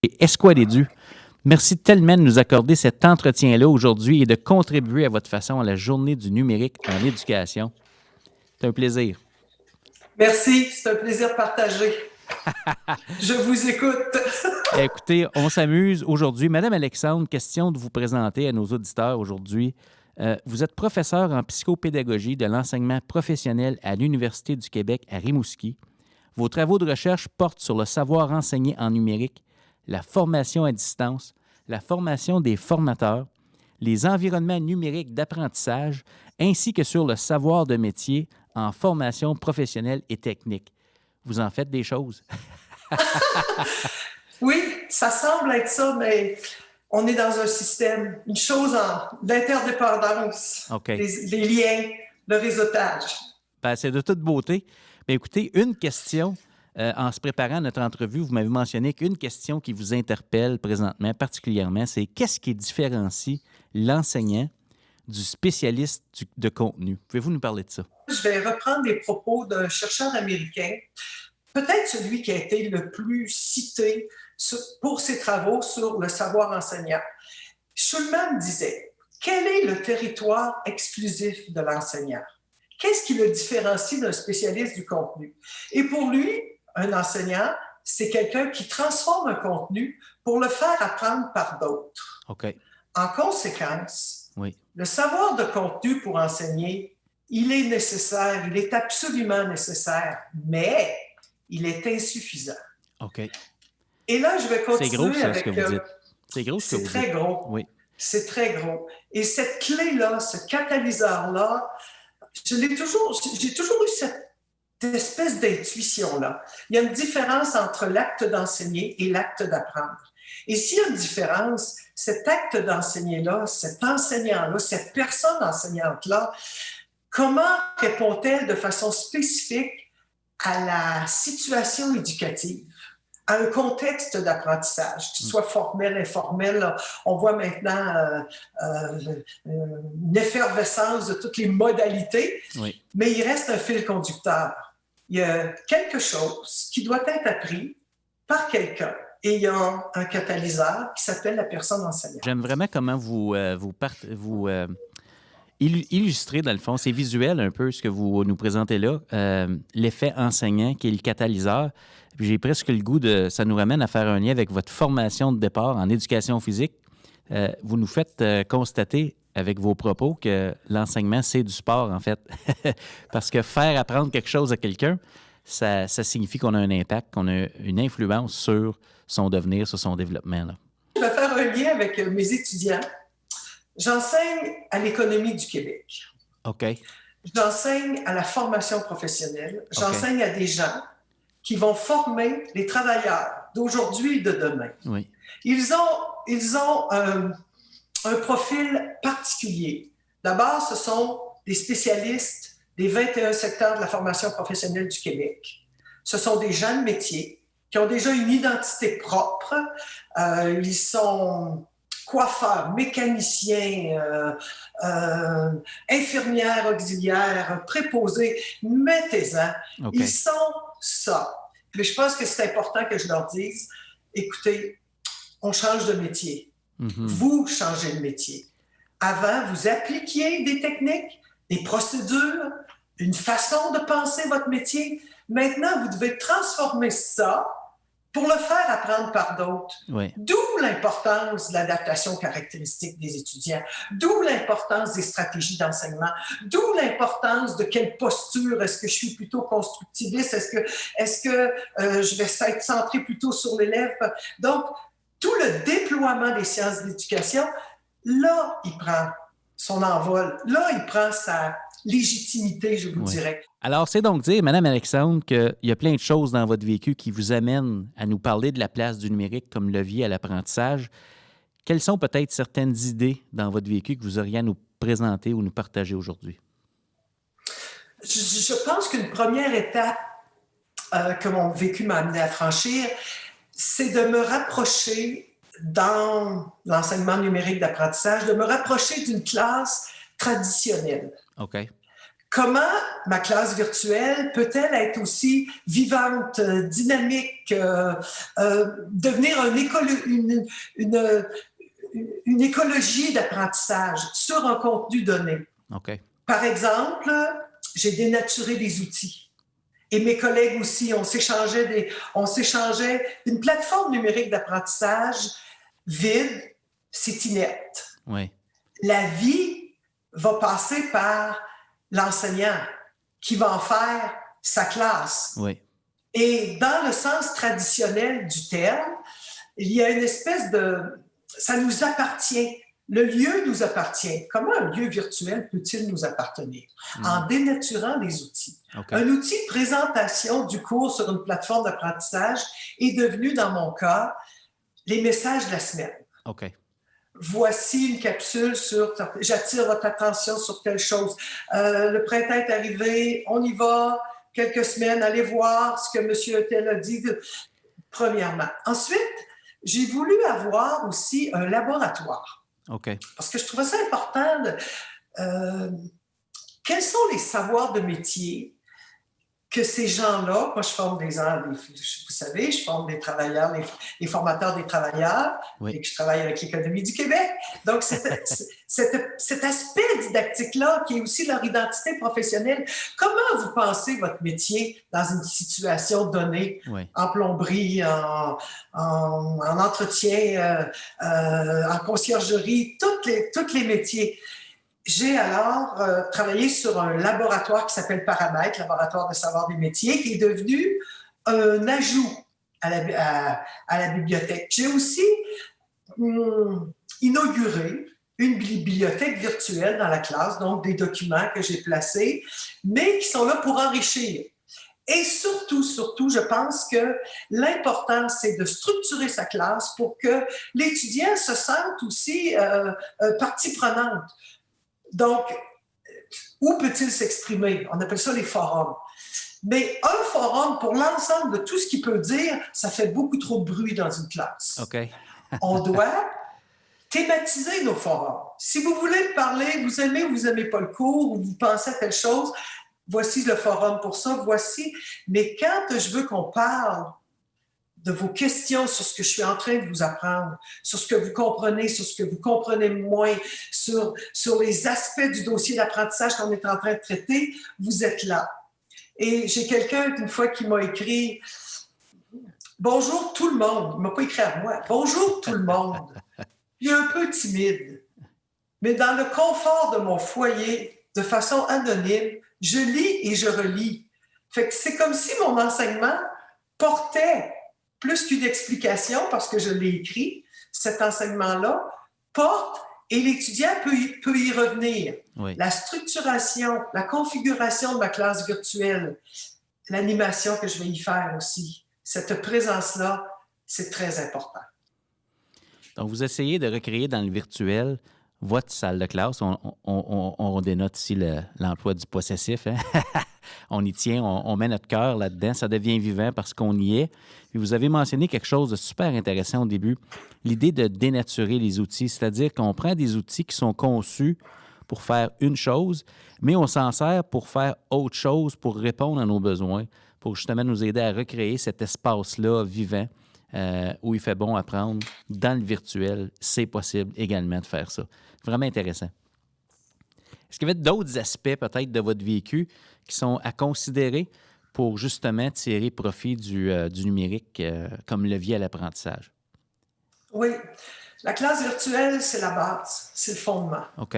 et Esquadédu. Merci tellement de nous accorder cet entretien-là aujourd'hui et de contribuer à votre façon à la Journée du numérique en éducation. C'est un plaisir. Merci, c'est un plaisir partagé. Je vous écoute. Écoutez, on s'amuse aujourd'hui. Madame Alexandre, question de vous présenter à nos auditeurs aujourd'hui. Vous êtes professeure en psychopédagogie de l'enseignement professionnel à l'Université du Québec à Rimouski. Vos travaux de recherche portent sur le savoir enseigné en numérique, la formation à distance, la formation des formateurs, les environnements numériques d'apprentissage, ainsi que sur le savoir de métier en formation professionnelle et technique. Vous en faites des choses. Oui, ça semble être ça, mais on est dans un système, une chose d'interdépendance, OK. les liens, le réseautage. Ben, c'est de toute beauté. Bien, écoutez, une question, en se préparant à notre entrevue, vous m'avez mentionné qu'une question qui vous interpelle présentement particulièrement, c'est qu'est-ce qui différencie l'enseignant du spécialiste de contenu? Pouvez-vous nous parler de ça? Je vais reprendre les propos d'un chercheur américain, peut-être celui qui a été le plus cité pour ses travaux sur le savoir enseignant. Schulman disait, quel est le territoire exclusif de l'enseignant? Qu'est-ce qui le différencie d'un spécialiste du contenu? Et pour lui, un enseignant, c'est quelqu'un qui transforme un contenu pour le faire apprendre par d'autres. OK. En conséquence, oui. Le savoir de contenu pour enseigner, il est nécessaire, il est absolument nécessaire, mais il est insuffisant. OK. Et là, je vais continuer c'est gros, ça, avec... ce que vous dites. C'est gros, ce que vous dites. C'est très gros. Oui. C'est très gros. Et cette clé-là, ce catalyseur-là, j'ai toujours eu cette espèce d'intuition-là. Il y a une différence entre l'acte d'enseigner et l'acte d'apprendre. Et s'il y a une différence, cet acte d'enseigner-là, cet enseignant-là, cette personne enseignante-là, comment répond-elle de façon spécifique à la situation éducative, à un contexte d'apprentissage, qu'il soit formel, informel? Là, on voit maintenant une effervescence de toutes les modalités, oui. Mais il reste un fil conducteur. Il y a quelque chose qui doit être appris par quelqu'un ayant un catalyseur qui s'appelle la personne enseignante. J'aime vraiment comment vous illustrez, dans le fond, c'est visuel un peu ce que vous nous présentez là, l'effet enseignant qui est le catalyseur. Puis j'ai presque le goût ça nous ramène à faire un lien avec votre formation de départ en éducation physique. Vous nous faites constater avec vos propos que l'enseignement, c'est du sport, en fait. Parce que faire apprendre quelque chose à quelqu'un, ça signifie qu'on a un impact, qu'on a une influence sur son devenir, sur son développement. Là. Je vais faire un lien avec mes étudiants. J'enseigne à l'économie du Québec. OK. J'enseigne à la formation professionnelle. J'enseigne à des gens qui vont former les travailleurs d'aujourd'hui et de demain. Oui. Ils ont un profil particulier. D'abord, ce sont des spécialistes des 21 secteurs de la formation professionnelle du Québec. Ce sont des gens de métier qui ont déjà une identité propre. Ils sont coiffeurs, mécaniciens, infirmières auxiliaires, préposés, mettez-en. Okay. Ils sont ça. Mais je pense que c'est important que je leur dise, écoutez, on change de métier. Mm-hmm. Vous changez de métier. Avant, vous appliquiez des techniques, des procédures, une façon de penser votre métier. Maintenant, vous devez transformer ça pour le faire apprendre par d'autres. Oui. D'où l'importance de l'adaptation caractéristique des étudiants, d'où l'importance des stratégies d'enseignement, d'où l'importance de quelle posture, est-ce que je suis plutôt constructiviste, est-ce que je vais être centré plutôt sur l'élève. Donc, tout le déploiement des sciences de l'éducation, là, il prend son envol, là, il prend sa légitimité, je vous dirais. Alors, c'est donc dire, Mme Alexandre, qu'il y a plein de choses dans votre vécu qui vous amènent à nous parler de la place du numérique comme levier à l'apprentissage. Quelles sont peut-être certaines idées dans votre vécu que vous auriez à nous présenter ou nous partager aujourd'hui? Je pense qu'une première étape que mon vécu m'a amené à franchir, c'est de me rapprocher dans l'enseignement numérique d'apprentissage, de me rapprocher d'une classe traditionnelle. OK. Comment ma classe virtuelle peut-elle être aussi vivante, dynamique, devenir une écologie d'apprentissage sur un contenu donné? OK. Par exemple, j'ai dénaturé des outils. Et mes collègues aussi, on s'échangeait une plateforme numérique d'apprentissage vide, c'est inerte. Oui. La vie va passer par l'enseignant qui va en faire sa classe. Oui. Et dans le sens traditionnel du terme, il y a une espèce de... Ça nous appartient. Le lieu nous appartient. Comment un lieu virtuel peut-il nous appartenir? En dénaturant les outils. Okay. Un outil de présentation du cours sur une plateforme d'apprentissage est devenu, dans mon cas, les messages de la semaine. OK. Voici une capsule sur... J'attire votre attention sur telle chose. Le printemps est arrivé, on y va, quelques semaines, allez voir ce que M. Tel a dit, premièrement. Ensuite, j'ai voulu avoir aussi un laboratoire. OK. Parce que je trouvais ça important. Quels sont les savoirs de métier que ces gens-là, moi je forme vous savez, je forme des travailleurs, les formateurs des travailleurs, oui. et que je travaille avec l'Économie du Québec. Donc, cet aspect didactique-là, qui est aussi leur identité professionnelle, comment vous pensez votre métier dans une situation donnée, oui. en plomberie, en entretien, en conciergerie, tous les métiers? J'ai alors travaillé sur un laboratoire qui s'appelle Paramètre, laboratoire de savoir des métiers, qui est devenu un ajout à la bibliothèque. J'ai aussi inauguré une bibliothèque virtuelle dans la classe, donc des documents que j'ai placés, mais qui sont là pour enrichir. Et surtout, je pense que l'important, c'est de structurer sa classe pour que l'étudiant se sente aussi partie prenante. Donc, où peut-il s'exprimer? On appelle ça les forums. Mais un forum, pour l'ensemble de tout ce qu'il peut dire, ça fait beaucoup trop de bruit dans une classe. OK. On doit thématiser nos forums. Si vous voulez parler, vous aimez ou vous n'aimez pas le cours, ou vous pensez à telle chose, voici le forum pour ça, voici. Mais quand je veux qu'on parle de vos questions sur ce que je suis en train de vous apprendre, sur ce que vous comprenez, sur ce que vous comprenez moins, sur les aspects du dossier d'apprentissage qu'on est en train de traiter, vous êtes là. Et j'ai quelqu'un, une fois, qui m'a écrit « Bonjour tout le monde ». Il ne m'a pas écrit à moi. « Bonjour tout le monde ». Il est un peu timide, mais dans le confort de mon foyer, de façon anonyme, je lis et je relis. Fait que c'est comme si mon enseignement portait plus qu'une explication, parce que je l'ai écrit, cet enseignement-là porte et l'étudiant peut y revenir. Oui. La structuration, la configuration de ma classe virtuelle, l'animation que je vais y faire aussi, cette présence-là, c'est très important. Donc, vous essayez de recréer dans le virtuel votre salle de classe. On dénote ici l'emploi du possessif. Hein? On y tient, on met notre cœur là-dedans. Ça devient vivant parce qu'on y est. Puis vous avez mentionné quelque chose de super intéressant au début, l'idée de dénaturer les outils, c'est-à-dire qu'on prend des outils qui sont conçus pour faire une chose, mais on s'en sert pour faire autre chose, pour répondre à nos besoins, pour justement nous aider à recréer cet espace-là vivant où il fait bon apprendre. Dans le virtuel, c'est possible également de faire ça. Vraiment intéressant. Est-ce qu'il y avait d'autres aspects peut-être de votre vécu qui sont à considérer pour justement tirer profit du numérique comme levier à l'apprentissage? Oui. La classe virtuelle, c'est la base, c'est le fondement. OK.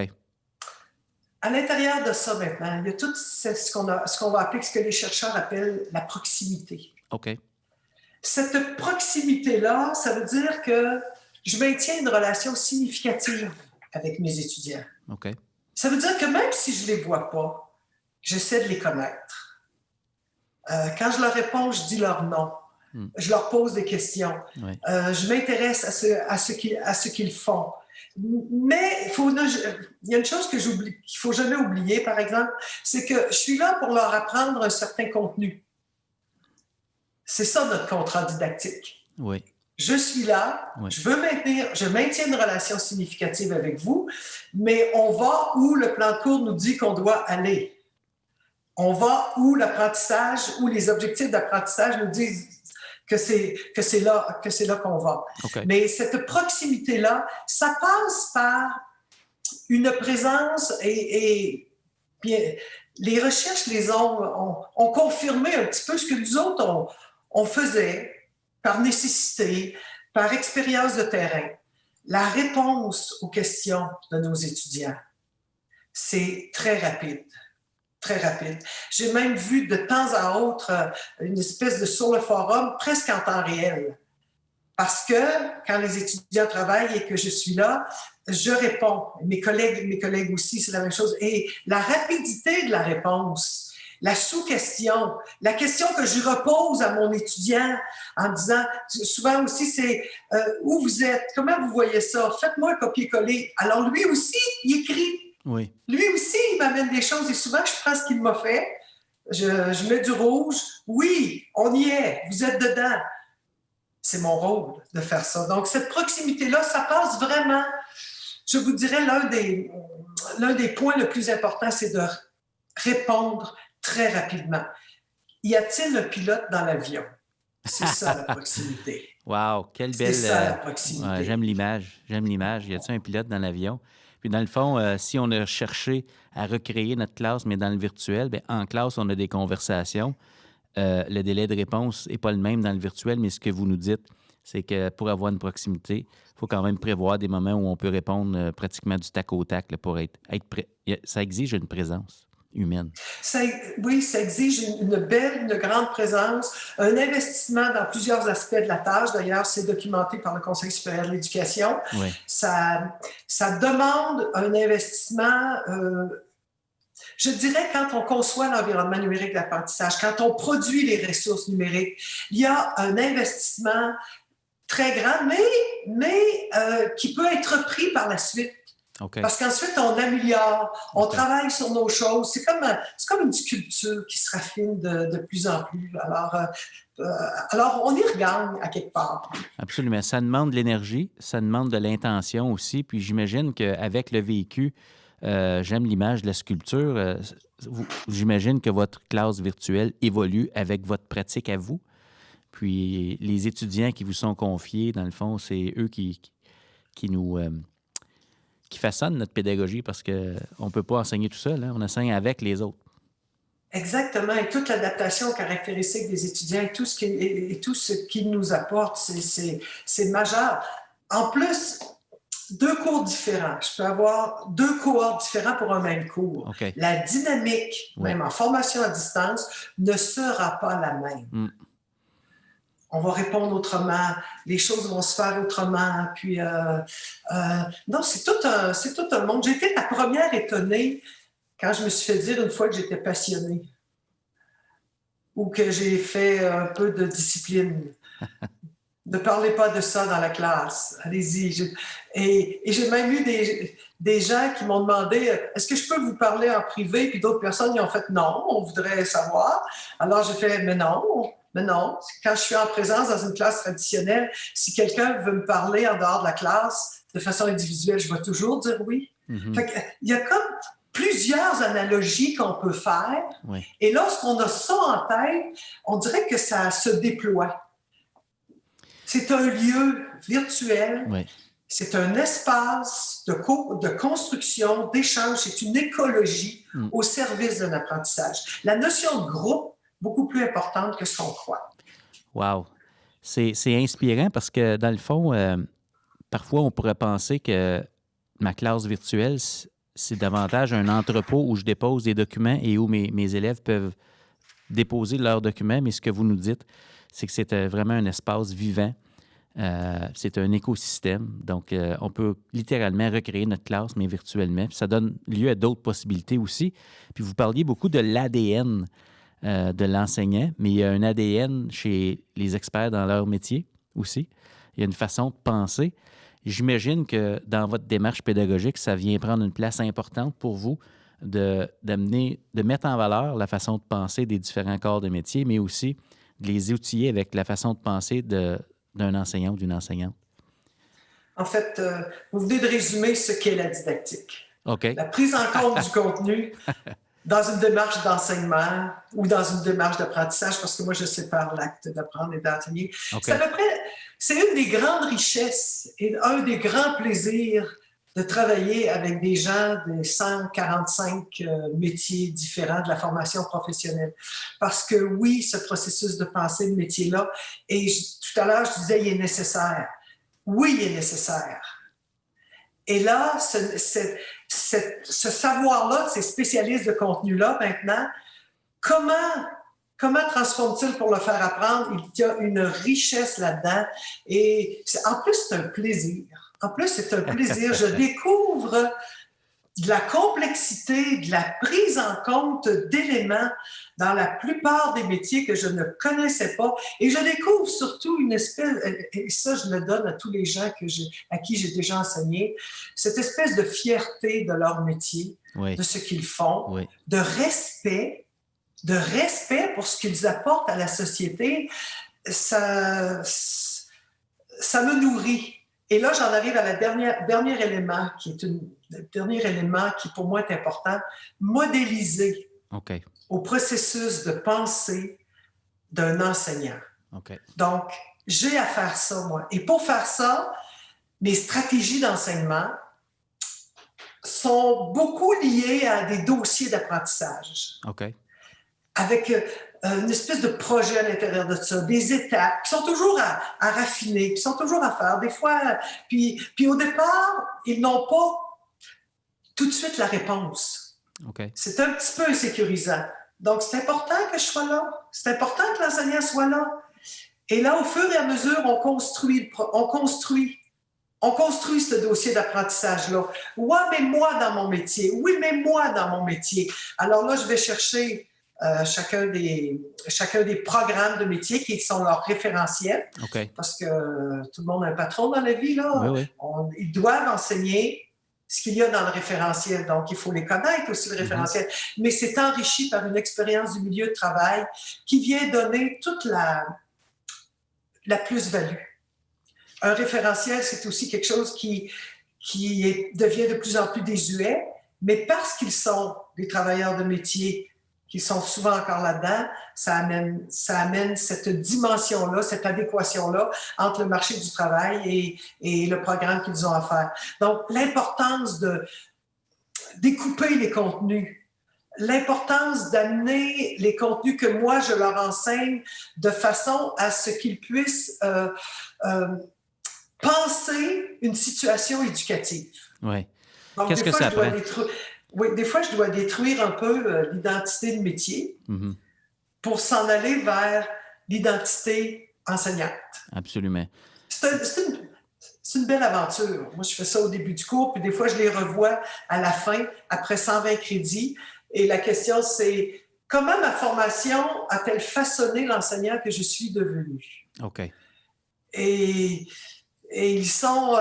À l'intérieur de ça, maintenant, il y a tout ce qu'on va appeler, ce que les chercheurs appellent la proximité. OK. Cette proximité-là, ça veut dire que je maintiens une relation significative avec mes étudiants. OK. Ça veut dire que même si je ne les vois pas, j'essaie de les connaître. Quand je leur réponds, je dis leur nom. Je leur pose des questions. Oui. Je m'intéresse à ce qu'ils font. Mais il y a une chose qu'il ne faut jamais oublier, par exemple, c'est que je suis là pour leur apprendre un certain contenu. C'est ça notre contrat didactique. Oui. Je suis là, oui. je maintiens une relation significative avec vous, mais on va où le plan de cours nous dit qu'on doit aller. On va où l'apprentissage, où les objectifs d'apprentissage nous disent que c'est là qu'on va. Okay. Mais cette proximité-là, ça passe par une présence et bien, les recherches ont confirmé un petit peu ce que nous autres, on faisait par nécessité, par expérience de terrain. La réponse aux questions de nos étudiants, c'est très rapide. Très rapide. J'ai même vu de temps à autre une espèce de sur le forum presque en temps réel. Parce que quand les étudiants travaillent et que je suis là, je réponds. Mes collègues aussi, c'est la même chose. Et la rapidité de la réponse, la sous-question, la question que je repose à mon étudiant en disant, souvent aussi, c'est où vous êtes, comment vous voyez ça, faites-moi un copier-coller. Alors lui aussi, il écrit. Oui. Lui aussi, il m'amène des choses et souvent, je prends ce qu'il m'a fait, je mets du rouge. Oui, on y est, vous êtes dedans. C'est mon rôle de faire ça. Donc, cette proximité-là, ça passe vraiment, je vous dirais, l'un des points le plus importants, c'est de répondre très rapidement. Y a-t-il un pilote dans l'avion? C'est ça, la proximité. Wow, quelle belle... C'est ça, la proximité. Ouais, j'aime l'image. Y a-t-il un pilote dans l'avion? Puis dans le fond, si on a cherché à recréer notre classe, mais dans le virtuel, bien, en classe, on a des conversations. Le délai de réponse n'est pas le même dans le virtuel, mais ce que vous nous dites, c'est que pour avoir une proximité, il faut quand même prévoir des moments où on peut répondre pratiquement du tac au tac là, pour être prêt. Ça exige une présence humaine. Oui, ça exige une grande présence, un investissement dans plusieurs aspects de la tâche. D'ailleurs, c'est documenté par le Conseil supérieur de l'éducation. Oui. Ça demande un investissement, je dirais, quand on conçoit l'environnement numérique d'apprentissage, quand on produit les ressources numériques, il y a un investissement très grand, mais qui peut être pris par la suite. Okay. Parce qu'ensuite, on améliore, on travaille sur nos choses. C'est comme une sculpture qui se raffine de plus en plus. Alors, on y regagne à quelque part. Absolument. Ça demande de l'énergie, ça demande de l'intention aussi. Puis j'imagine qu'avec le vécu, j'aime l'image de la sculpture. J'imagine que votre classe virtuelle évolue avec votre pratique à vous. Puis les étudiants qui vous sont confiés, dans le fond, c'est eux qui nous... qui façonnent notre pédagogie parce qu'on ne peut pas enseigner tout seul, hein? On enseigne avec les autres. Exactement. Et toute l'adaptation aux caractéristiques des étudiants et tout ce qu'ils nous apportent, c'est majeur. En plus, 2 cours différents. Je peux avoir 2 cohortes différents pour un même cours. Okay. La dynamique, même en formation à distance, ne sera pas la même. On va répondre autrement, les choses vont se faire autrement. Puis, non, c'est tout un monde. J'ai été la première étonnée quand je me suis fait dire une fois que j'étais passionnée ou que j'ai fait un peu de discipline. Ne parlez pas de ça dans la classe. Allez-y. Et j'ai même eu des gens qui m'ont demandé « Est-ce que je peux vous parler en privé? » Puis d'autres personnes, ils ont fait « Non, on voudrait savoir. » Alors, j'ai fait « Mais non. » Mais non, quand je suis en présence dans une classe traditionnelle, si quelqu'un veut me parler en dehors de la classe de façon individuelle, je vais toujours dire oui. Mm-hmm. Fait qu'il y a comme plusieurs analogies qu'on peut faire. Oui. Et lorsqu'on a ça en tête, on dirait que ça se déploie. C'est un lieu virtuel. Oui. C'est un espace de construction, d'échange. C'est une écologie au service d'un apprentissage. La notion de groupe, beaucoup plus importante que ce qu'on croit. Wow! C'est inspirant parce que, dans le fond, parfois, on pourrait penser que ma classe virtuelle, c'est davantage un entrepôt où je dépose des documents et où mes élèves peuvent déposer leurs documents. Mais ce que vous nous dites, c'est que c'est vraiment un espace vivant. C'est un écosystème. Donc, on peut littéralement recréer notre classe, mais virtuellement. Puis ça donne lieu à d'autres possibilités aussi. Puis vous parliez beaucoup de l'ADN de l'enseignant, mais il y a un ADN chez les experts dans leur métier aussi. Il y a une façon de penser. J'imagine que dans votre démarche pédagogique, ça vient prendre une place importante pour vous de mettre en valeur la façon de penser des différents corps de métier, mais aussi de les outiller avec la façon de penser d'un enseignant ou d'une enseignante. En fait, vous venez de résumer ce qu'est la didactique. OK. La prise en compte du contenu dans une démarche d'enseignement ou dans une démarche d'apprentissage, parce que moi, je sépare l'acte d'apprendre et d'enseigner. OK. C'est à peu près, c'est une des grandes richesses et un des grands plaisirs de travailler avec des gens de 145 métiers différents de la formation professionnelle. Parce que oui, ce processus de pensée de métier-là, et tout à l'heure, je disais, il est nécessaire. Oui, il est nécessaire. Et là, ce savoir-là, ces spécialistes de contenu-là, maintenant, comment transforme-t-il pour le faire apprendre? Il y a une richesse là-dedans. Et en plus, c'est un plaisir. En plus, c'est un plaisir. Je découvre de la complexité, de la prise en compte d'éléments dans la plupart des métiers que je ne connaissais pas. Et je découvre surtout une espèce, et ça je le donne à tous les gens à qui j'ai déjà enseigné, cette espèce de fierté de leur métier, Oui. de ce qu'ils font, Oui. de respect pour ce qu'ils apportent à la société. Ça me nourrit. Et là, j'en arrive à dernier élément le dernier élément qui pour moi est important, modéliser OK. au processus de pensée d'un enseignant. OK. Donc, j'ai à faire ça, moi. Et pour faire ça, mes stratégies d'enseignement sont beaucoup liées à des dossiers d'apprentissage. OK. Avec une espèce de projet à l'intérieur de ça, des étapes qui sont toujours à raffiner, qui sont toujours à faire. Des fois, puis au départ, ils n'ont pas tout de suite la réponse. OK. C'est un petit peu insécurisant. Donc, c'est important que je sois là. C'est important que l'enseignant soit là. Et là, au fur et à mesure, on construit ce dossier d'apprentissage-là. Ouais, mais moi dans mon métier. Oui, mais moi dans mon métier. Alors là, je vais chercher chacun des programmes de métier qui sont leurs référentiels. OK. Parce que tout le monde a un patron dans la vie, là. Oui, oui. Ils doivent enseigner ce qu'il y a dans le référentiel. Donc, il faut les connaître aussi, le référentiel. Mais c'est enrichi par une expérience du milieu de travail qui vient donner toute la plus-value. Un référentiel, c'est aussi quelque chose qui devient de plus en plus désuet, mais parce qu'ils sont des travailleurs de métier qui sont souvent encore là-dedans, ça amène cette dimension-là, cette adéquation-là entre le marché du travail et le programme qu'ils ont à faire. Donc, l'importance de découper les contenus, l'importance d'amener les contenus que moi, je leur enseigne de façon à ce qu'ils puissent penser une situation éducative. Oui. Donc, Qu'est-ce que ça prend? Oui, des fois, je dois détruire un peu l'identité de métier pour s'en aller vers l'identité enseignante. Absolument. C'est une belle aventure. Moi, je fais ça au début du cours, puis des fois, je les revois à la fin, après 120 crédits. Et la question, c'est comment ma formation a-t-elle façonné l'enseignant que je suis devenu? OK. Et ils sont...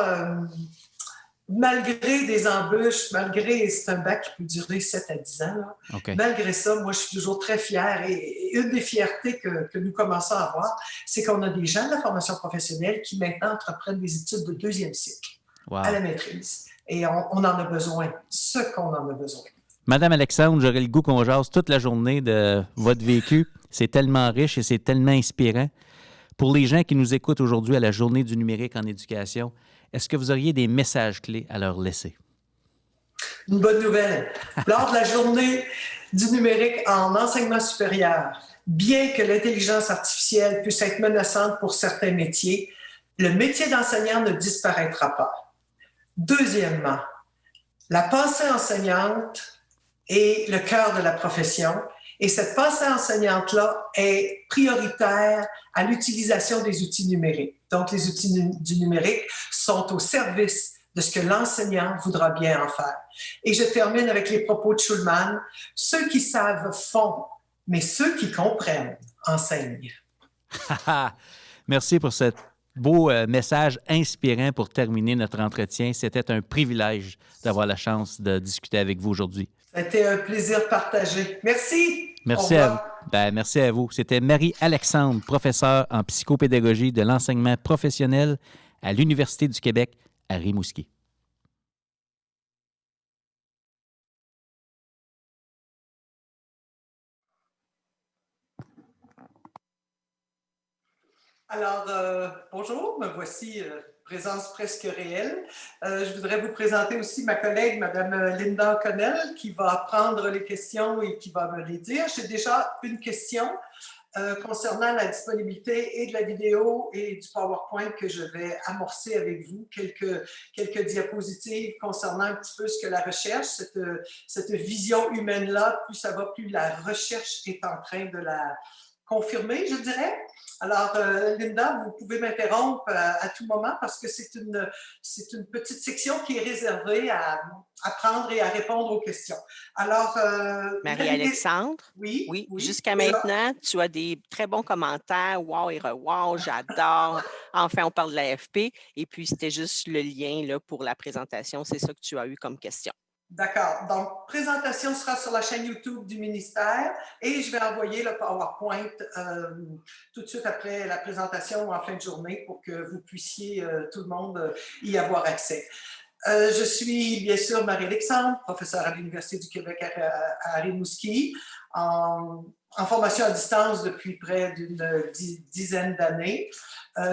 malgré des embûches, c'est un bac qui peut durer 7 à 10 ans, là. Okay. Malgré ça, moi, je suis toujours très fière. Et une des fiertés que nous commençons à avoir, c'est qu'on a des gens de la formation professionnelle qui maintenant entreprennent des études de 2e cycle à la maîtrise. Et on en a besoin, ce qu'on en a besoin. Madame Alexandre, j'aurais le goût qu'on jase toute la journée de votre vécu. C'est tellement riche et c'est tellement inspirant. Pour les gens qui nous écoutent aujourd'hui à la Journée du numérique en éducation, est-ce que vous auriez des messages clés à leur laisser? Une bonne nouvelle. Lors de la Journée du numérique en enseignement supérieur, bien que l'intelligence artificielle puisse être menaçante pour certains métiers, le métier d'enseignant ne disparaîtra pas. Deuxièmement, la pensée enseignante est le cœur de la profession. Et cette pensée enseignante-là est prioritaire à l'utilisation des outils numériques. Donc, les outils du numérique sont au service de ce que l'enseignant voudra bien en faire. Et je termine avec les propos de Schulman. Ceux qui savent font, mais ceux qui comprennent enseignent. Merci pour ce beau message inspirant pour terminer notre entretien. C'était un privilège d'avoir la chance de discuter avec vous aujourd'hui. Ça a été un plaisir partagé. Merci. Merci à vous. Merci à vous. C'était Marie-Alexandre, professeure en psychopédagogie de l'enseignement professionnel à l'Université du Québec à Rimouski. Alors, bonjour, me voici, présence presque réelle. Je voudrais vous présenter aussi ma collègue, Madame Linda Connell, qui va prendre les questions et qui va me les dire. J'ai déjà une question concernant la disponibilité et de la vidéo et du PowerPoint que je vais amorcer avec vous. Quelques diapositives concernant un petit peu ce que la recherche, cette vision humaine-là, plus ça va, plus la recherche est en train de la confirmer, je dirais. Alors, Linda, vous pouvez m'interrompre à tout moment parce que c'est une petite section qui est réservée à prendre et à répondre aux questions. Alors, Marie-Alexandre, oui, jusqu'à maintenant, tu as des très bons commentaires. Wow et re-wow, j'adore. Enfin, on parle de l'AFP. Et puis, c'était juste le lien là, pour la présentation. C'est ça que tu as eu comme question. D'accord. Donc, présentation sera sur la chaîne YouTube du ministère et je vais envoyer le PowerPoint tout de suite après la présentation en fin de journée pour que vous puissiez, tout le monde, y avoir accès. Je suis bien sûr Marie-Alexandre, professeure à l'Université du Québec à Rimouski, en formation à distance depuis près d'une dizaine d'années.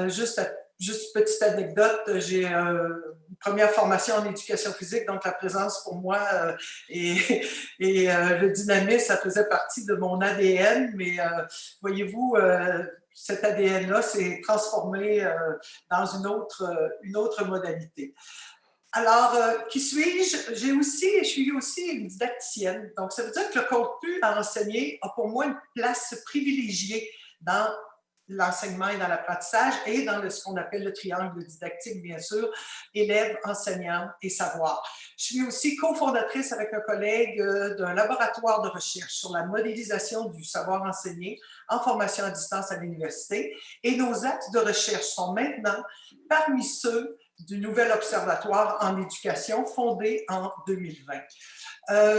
Juste petite anecdote, j'ai une première formation en éducation physique, donc la présence pour moi et le dynamisme, ça faisait partie de mon ADN, mais voyez-vous, cet ADN-là s'est transformé dans une autre modalité. Alors, qui suis-je? Je suis aussi une didacticienne. Donc, ça veut dire que le contenu à enseigner a pour moi une place privilégiée dans l'enseignement et dans l'apprentissage et dans ce qu'on appelle le triangle didactique, bien sûr, élèves, enseignants et savoir. Je suis aussi cofondatrice avec un collègue d'un laboratoire de recherche sur la modélisation du savoir enseigné en formation à distance à l'université et nos actes de recherche sont maintenant parmi ceux du nouvel observatoire en éducation fondé en 2020.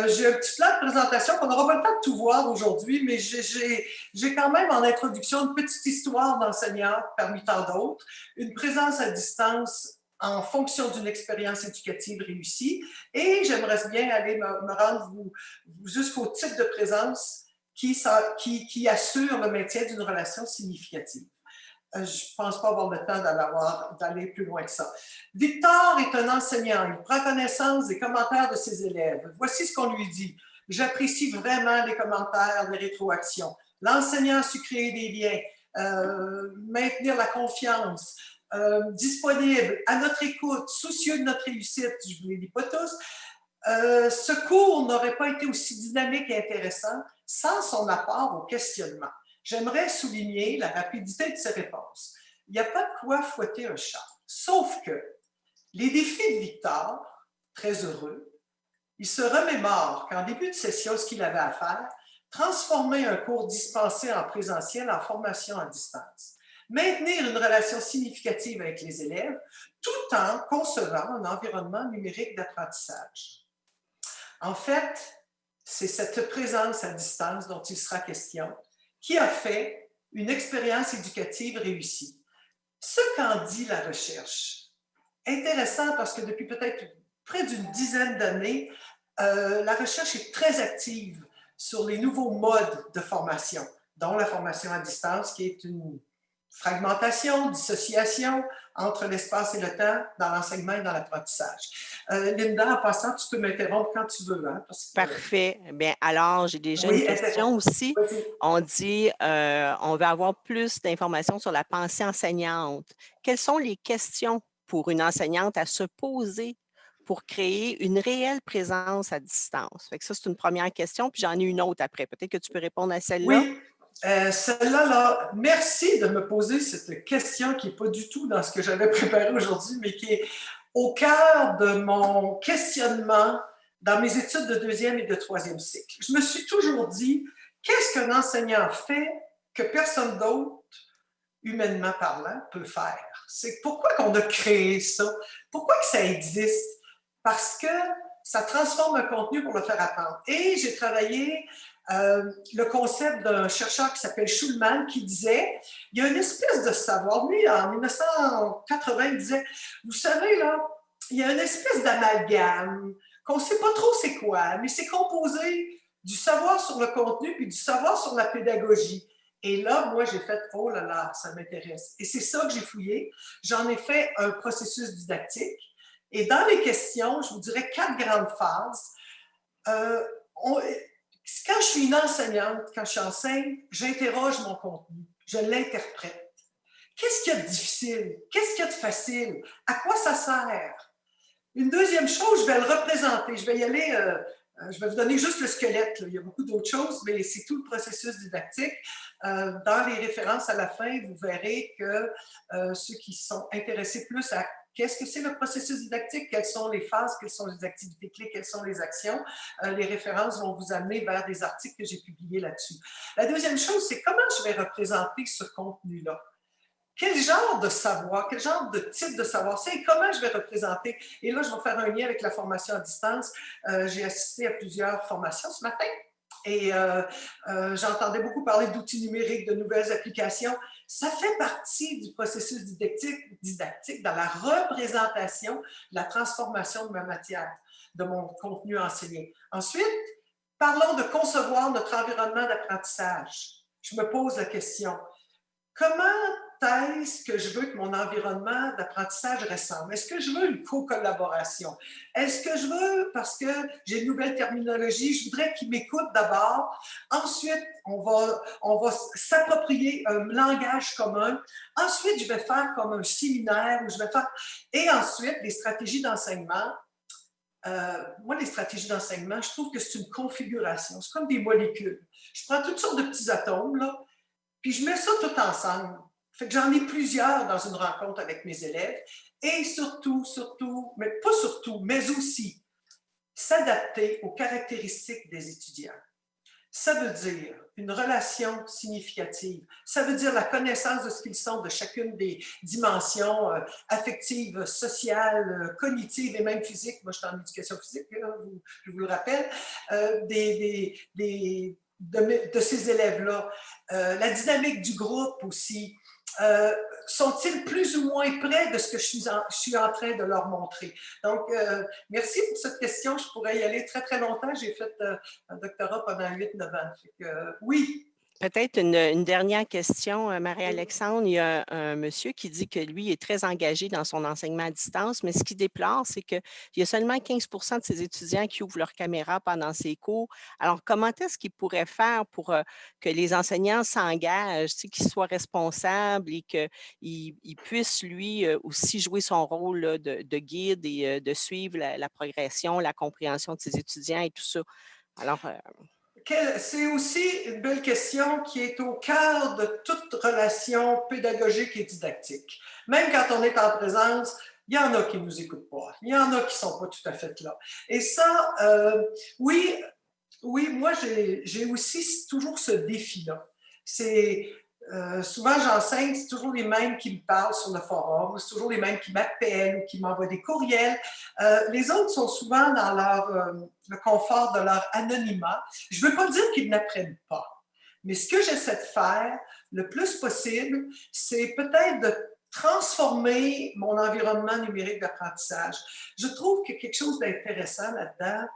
J'ai un petit plan de présentation qu'on n'aura pas le temps de tout voir aujourd'hui, mais j'ai quand même en introduction une petite histoire d'enseignante parmi tant d'autres, une présence à distance en fonction d'une expérience éducative réussie et j'aimerais bien aller me rendre jusqu'au type de présence qui assure le maintien d'une relation significative. Je ne pense pas avoir le temps d'aller plus loin que ça. Victor est un enseignant. Il prend connaissance des commentaires de ses élèves. Voici ce qu'on lui dit. J'apprécie vraiment les commentaires, les rétroactions. L'enseignant a su créer des liens, maintenir la confiance, disponible, à notre écoute, soucieux de notre réussite. Je ne vous les dis pas tous. Ce cours n'aurait pas été aussi dynamique et intéressant sans son apport au questionnement. J'aimerais souligner la rapidité de ses réponses. Il n'y a pas de quoi fouetter un chat. Sauf que les défis de Victor, très heureux, il se remémore qu'en début de session, ce qu'il avait à faire, transformer un cours dispensé en présentiel en formation à distance, maintenir une relation significative avec les élèves, tout en concevant un environnement numérique d'apprentissage. En fait, c'est cette présence à distance dont il sera question qui a fait une expérience éducative réussie. Ce qu'en dit la recherche. Intéressant parce que depuis peut-être près d'une dizaine d'années, la recherche est très active sur les nouveaux modes de formation, dont la formation à distance, qui est une fragmentation, dissociation entre l'espace et le temps dans l'enseignement et dans l'apprentissage. Linda, en passant, tu peux m'interrompre quand tu veux. Hein, parce que... Parfait. Bien, alors, j'ai déjà une question aussi. On dit, on veut avoir plus d'informations sur la pensée enseignante. Quelles sont les questions pour une enseignante à se poser pour créer une réelle présence à distance? Fait que ça, c'est une première question, puis j'en ai une autre après. Peut-être que tu peux répondre à celle-là. Oui. Celle-là, merci de me poser cette question qui n'est pas du tout dans ce que j'avais préparé aujourd'hui, mais qui est au cœur de mon questionnement dans mes études de deuxième et de troisième cycle. Je me suis toujours dit, qu'est-ce qu'un enseignant fait que personne d'autre, humainement parlant, peut faire? C'est pourquoi qu'on a créé ça? Pourquoi que ça existe? Parce que ça transforme un contenu pour le faire apprendre. Et j'ai travaillé le concept d'un chercheur qui s'appelle Schulman qui disait, il y a une espèce de savoir, lui en 1980, il disait, vous savez là, il y a une espèce d'amalgame qu'on ne sait pas trop c'est quoi, mais c'est composé du savoir sur le contenu puis du savoir sur la pédagogie. Et là, moi, j'ai fait « Oh là là, ça m'intéresse ». Et c'est ça que j'ai fouillé. J'en ai fait un processus didactique. Et dans les questions, je vous dirais 4 grandes phases. Quand je suis une enseignante, quand j'enseigne, j'interroge mon contenu, je l'interprète. Qu'est-ce qu'il y a de difficile? Qu'est-ce qu'il y a de facile? À quoi ça sert? Une deuxième chose, je vais le représenter. Je vais y aller, je vais vous donner juste le squelette. Là. Il y a beaucoup d'autres choses, mais c'est tout le processus didactique. Dans les références à la fin, vous verrez que ceux qui sont intéressés plus à qu'est-ce que c'est le processus didactique, quelles sont les phases, quelles sont les activités clés, quelles sont les actions, les références vont vous amener vers des articles que j'ai publiés là-dessus. La deuxième chose, c'est comment je vais représenter ce contenu-là. Quel genre de savoir, quel genre de type de savoir c'est et comment je vais représenter. Et là, je vais faire un lien avec la formation à distance. J'ai assisté à plusieurs formations ce matin et j'entendais beaucoup parler d'outils numériques, de nouvelles applications. Ça fait partie du processus didactique dans la représentation, la transformation de ma matière, de mon contenu enseigné. Ensuite, parlons de concevoir notre environnement d'apprentissage. Je me pose la question, comment est-ce que je veux que mon environnement d'apprentissage ressemble? Est-ce que je veux une co-collaboration? Est-ce que je veux, parce que j'ai une nouvelle terminologie, je voudrais qu'ils m'écoutent d'abord. Ensuite, on va s'approprier un langage commun. Ensuite, je vais faire comme un séminaire où je vais faire... Et ensuite, les stratégies d'enseignement. Moi, les stratégies d'enseignement, je trouve que c'est une configuration. C'est comme des molécules. Je prends toutes sortes de petits atomes, là, puis je mets ça tout ensemble. Fait que j'en ai plusieurs dans une rencontre avec mes élèves. Et surtout, mais pas surtout, mais aussi, s'adapter aux caractéristiques des étudiants. Ça veut dire une relation significative. Ça veut dire la connaissance de ce qu'ils sont de chacune des dimensions affectives, sociales, cognitives et même physiques. Moi, je suis en éducation physique, je vous le rappelle. De ces élèves-là. La dynamique du groupe aussi. Sont-ils plus ou moins près de ce que je suis en train de leur montrer? Donc, merci pour cette question. Je pourrais y aller très, très longtemps. J'ai fait un doctorat pendant 8-9 ans. Fait que, oui. Peut-être une dernière question, Marie-Alexandre. Il y a un monsieur qui dit que lui est très engagé dans son enseignement à distance, mais ce qu'il déplore, c'est qu'il y a seulement 15 de ses étudiants qui ouvrent leur caméra pendant ses cours. Alors, comment est-ce qu'il pourrait faire pour que les enseignants s'engagent, qu'ils soient responsables et qu'il puisse, lui, aussi jouer son rôle là, de guide et de suivre la progression, la compréhension de ses étudiants et tout ça? Alors, c'est aussi une belle question qui est au cœur de toute relation pédagogique et didactique. Même quand on est en présence, il y en a qui ne nous écoutent pas. Il y en a qui ne sont pas tout à fait là. Et ça, oui, moi, j'ai aussi toujours ce défi-là. C'est souvent, j'enseigne, c'est toujours les mêmes qui me parlent sur le forum, c'est toujours les mêmes qui m'appellent ou qui m'envoient des courriels. Les autres sont souvent dans le confort de leur anonymat. Je ne veux pas dire qu'ils n'apprennent pas, mais ce que j'essaie de faire le plus possible, c'est peut-être de transformer mon environnement numérique d'apprentissage. Je trouve qu'il y a quelque chose d'intéressant là-dedans,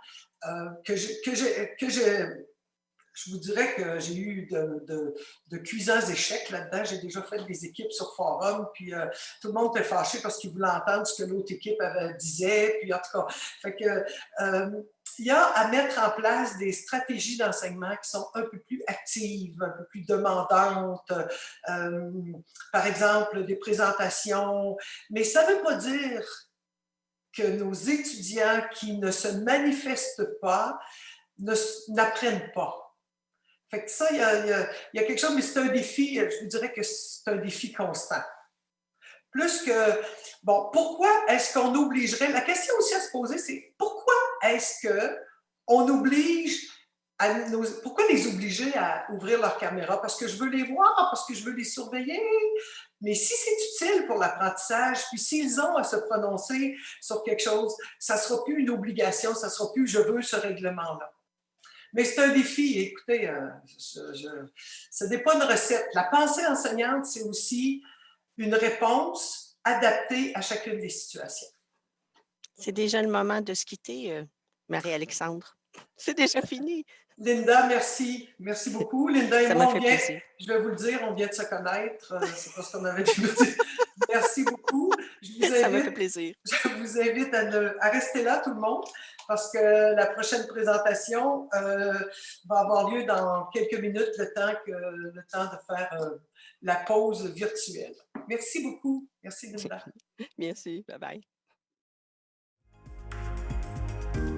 je vous dirais que j'ai eu de cuisants échecs là-dedans. J'ai déjà fait des équipes sur forum, puis tout le monde était fâché parce qu'il voulait entendre ce que l'autre équipe disait. Puis en tout cas, fait que, il y a à mettre en place des stratégies d'enseignement qui sont un peu plus actives, un peu plus demandantes. Par exemple, des présentations. Mais ça ne veut pas dire que nos étudiants qui ne se manifestent pas n'apprennent pas. Fait que ça, il y a quelque chose, mais c'est un défi, je vous dirais que c'est un défi constant. Plus que, bon, pourquoi est-ce qu'on obligerait, la question aussi à se poser, c'est pourquoi est-ce qu'on oblige, pourquoi les obliger à ouvrir leur caméra? Parce que je veux les voir, parce que je veux les surveiller. Mais si c'est utile pour l'apprentissage, puis s'ils ont à se prononcer sur quelque chose, ça ne sera plus une obligation, ça ne sera plus « je veux ce règlement-là ». Mais c'est un défi. Écoutez, ce n'est pas une recette. La pensée enseignante, c'est aussi une réponse adaptée à chacune des situations. C'est déjà le moment de se quitter, Marie-Alexandre. C'est déjà fini. Linda, merci. Merci beaucoup. Linda et Ça moi, m'a fait plaisir. je vais vous le dire, on vient de se connaître. C'est pas ce qu'on avait dit. Merci beaucoup. Ça m'a fait plaisir. Je vous invite à rester là, tout le monde, parce que la prochaine présentation va avoir lieu dans quelques minutes, le temps de faire la pause virtuelle. Merci beaucoup. Merci, Linda. Merci. Bye-bye.